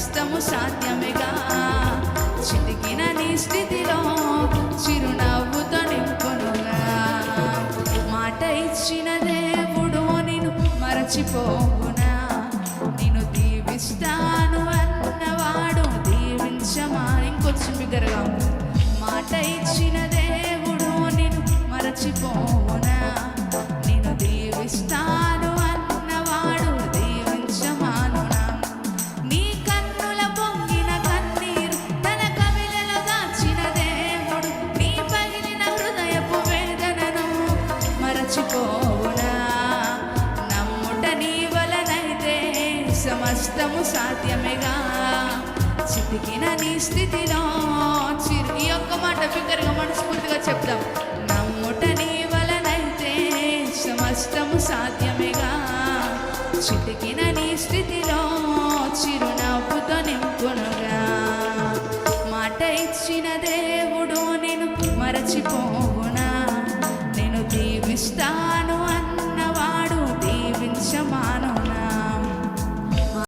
సమస్తము సాధ్యమేగా. చితికిన నీ స్థితిలో చిరునవ్వుతో నింపునుగా. మాట ఇచ్చిన దేవుడు నిన్ను మరచిపోవునా. నిన్ను దీవిస్తాను అన్నవాడు దీవించమా. ఇంకొంచెం బిగ్గరగా. మాట ఇచ్చిన దేవుడు నిన్ను మరచిపోవునా. నిన్ను దీవిస్తాను అన్నవాడు దీవించమానునా. నీ కన్నుల పొంగిన కన్నీరు తన కవిలలో దాచిన దేవుడు నీ పగిలిన హృదయపు వేదనను మరచిపోవునా. నమ్ముట నీ వలనైతే సమస్తము సాధ్యమేగా. చితికిన నీ స్థితిలో ఈ ఒక్క మాట బిగ్గరగా మనస్ఫూర్తిగా చెప్తాం. నమ్ముట నీ వలనైతే సమస్తము సాధ్యమేగా. చితికిన నీ స్థితిలో చిరునవ్వుతో నింపునుగా. మాట ఇచ్చిన దేవుడు నిన్ను మరచిపో